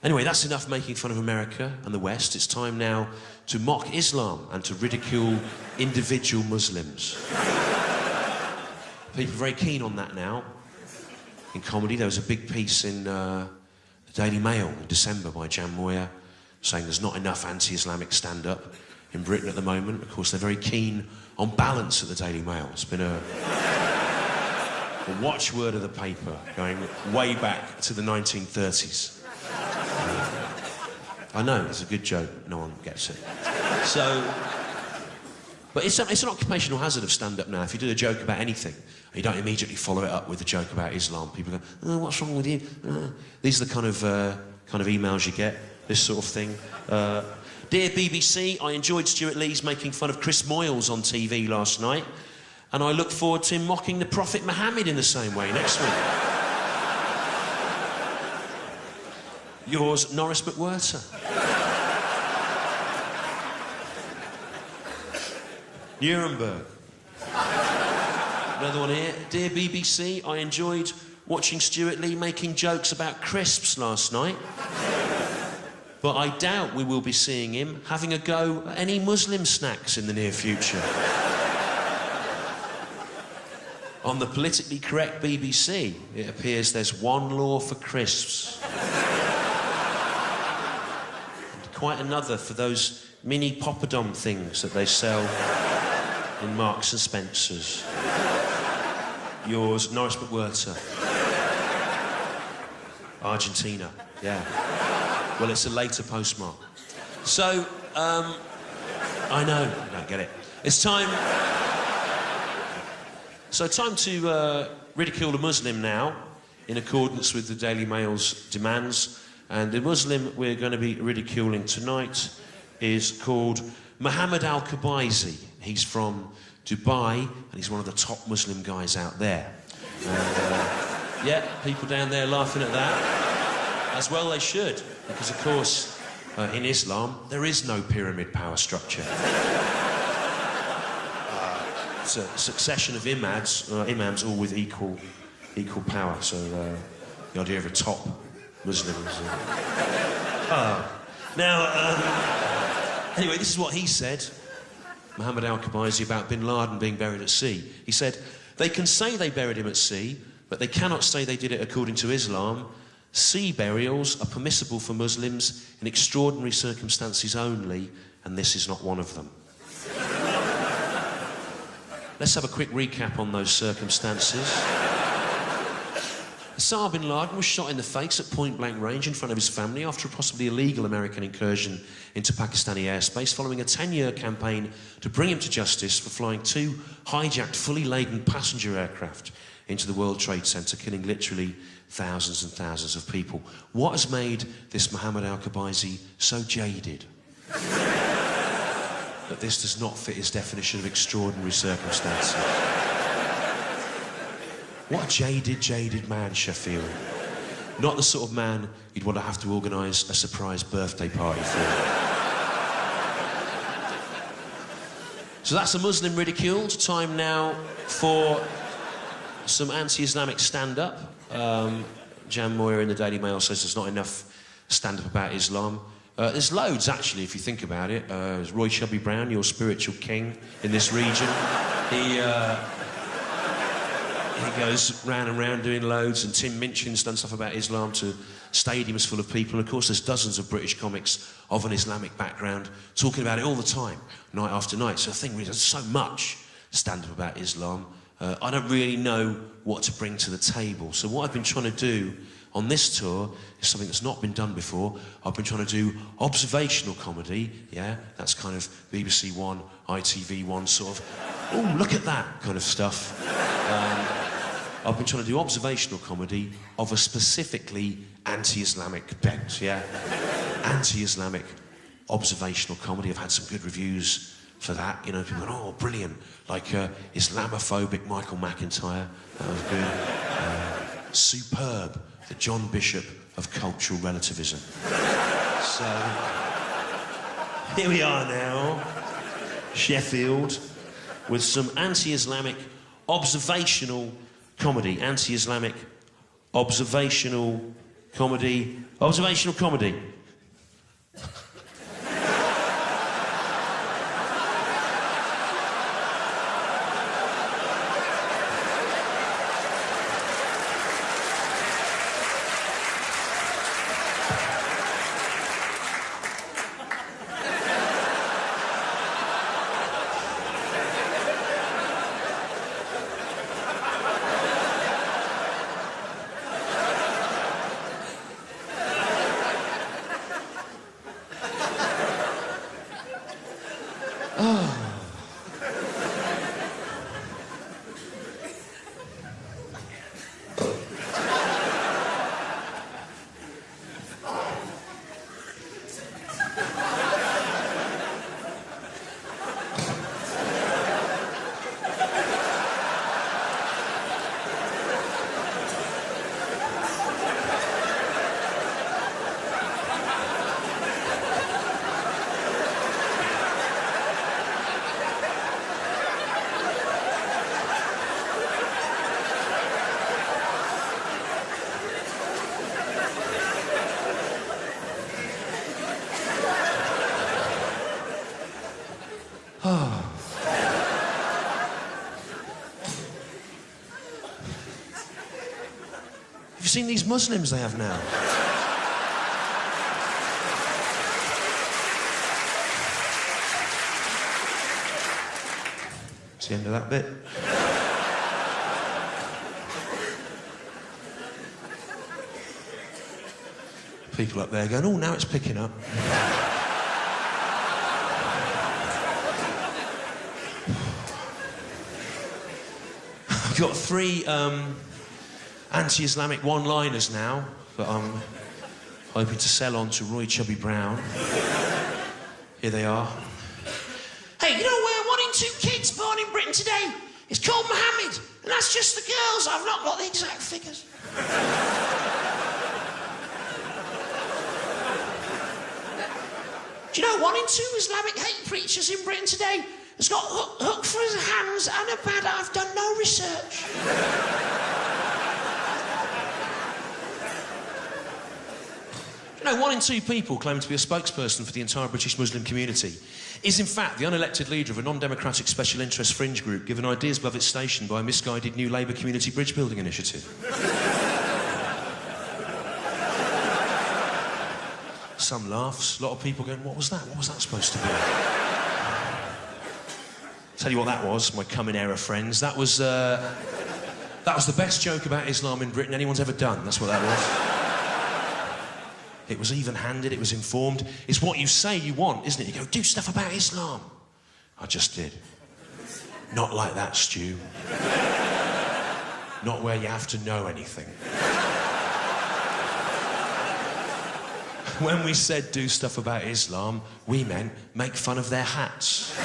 Anyway, that's enough making fun of America and the West. It's time now to mock Islam and to ridicule individual Muslims. People are very keen on that now. In comedy, there was a big piece in the Daily Mail in December by Jan Moyer saying there's not enough anti-Islamic stand-up in Britain at the moment. Of course, they're very keen on balance at the Daily Mail. It's been a watchword of the paper going way back to the 1930s. I know, it's a good joke, no one gets it. But it's an occupational hazard of stand-up now. If you do a joke about anything, and you don't immediately follow it up with a joke about Islam, people go, oh, what's wrong with you? These are the kind of emails you get, this sort of thing. Dear BBC, I enjoyed Stewart Lee's making fun of Chris Moyles on TV last night, and I look forward to him mocking the Prophet Muhammad in the same way next week. Yours, Norris McWhirter. Nuremberg. Another one here. Dear BBC, I enjoyed watching Stewart Lee making jokes about crisps last night. But I doubt we will be seeing him having a go at any Muslim snacks in the near future. On the politically correct BBC, it appears there's one law for crisps. And quite another for those mini poppadom things that they sell in Marks and Spencer's. Yours, Norris McWhirter. Argentina, yeah. Well, it's a later postmark. So, I know, I don't get it. It's time... So, time to ridicule a Muslim now, in accordance with the Daily Mail's demands. And the Muslim we're going to be ridiculing tonight is called Mohammed Al-Kabaizi. He's from Dubai, and he's one of the top Muslim guys out there. And, yeah, people down there laughing at that. As well they should, because, of course, in Islam, there is no pyramid power structure. It's a succession of imams all with equal power. So the idea of a top Muslim is... Anyway, this is what he said, Mohammed Al-Kabaizi, about bin Laden being buried at sea. He said, they can say they buried him at sea, but they cannot say they did it according to Islam. Sea burials are permissible for Muslims in extraordinary circumstances only, and this is not one of them. Let's have a quick recap on those circumstances. Osama bin Laden was shot in the face at point-blank range in front of his family after a possibly illegal American incursion into Pakistani airspace following a 10-year campaign to bring him to justice for flying two hijacked, fully laden passenger aircraft into the World Trade Center, killing literally thousands and thousands of people. What has made this Mohammed Al-Kabaizi so jaded that this does not fit his definition of extraordinary circumstances? What a jaded man, Sheffield. Not the sort of man you'd want to have to organise a surprise birthday party for. So that's a Muslim ridiculed. Time now for some anti-Islamic stand-up. Jan Moyer in the Daily Mail says there's not enough stand-up about Islam. There's loads, actually, if you think about it. There's Roy Chubby Brown, your spiritual king in this region. He goes round and round doing loads, and Tim Minchin's done stuff about Islam to stadiums full of people. And of course, there's dozens of British comics of an Islamic background talking about it all the time, night after night. So the thing really, there's so much stand-up about Islam. I don't really know what to bring to the table. So what I've been trying to do on this tour is something that's not been done before. I've been trying to do observational comedy, yeah? That's kind of BBC One, ITV One sort of, oh, look at that kind of stuff. I've been trying to do observational comedy of a specifically anti-Islamic bent, yeah? Anti-Islamic observational comedy. I've had some good reviews for that, you know, people go, oh, brilliant. Like Islamophobic Michael McIntyre, that was good. Superb, the John Bishop of cultural relativism. So, here we are now, Sheffield, with some anti-Islamic observational comedy, anti-Islamic observational Comedy. Observational comedy. Have you seen these Muslims they have now? It's the end of that bit. People up there going, oh, now it's picking up. I've got 3 anti-Islamic one-liners now that I'm hoping to sell on to Roy Chubby Brown. Here they are. Hey, you know we're 1 in 2 kids born in Britain today. It's called Mohammed, and that's just the girls. I've not got the exact figures. Do you know 1 in 2 Islamic hate preachers in Britain today has got hook for his hands and a pad? I've done no research. You know, 1 in 2 people claiming to be a spokesperson for the entire British Muslim community is in fact the unelected leader of a non-democratic special interest fringe group given ideas above its station by a misguided new Labour community bridge building initiative. Some laughs, a lot of people going, what was that? What was that supposed to be? Tell you what that was, my coming era friends. That was the best joke about Islam in Britain anyone's ever done. That's what that was. It was even-handed, it was informed. It's what you say you want, isn't it? You go, do stuff about Islam. I just did. Not like that, Stu. Not where you have to know anything. When we said do stuff about Islam, we meant make fun of their hats.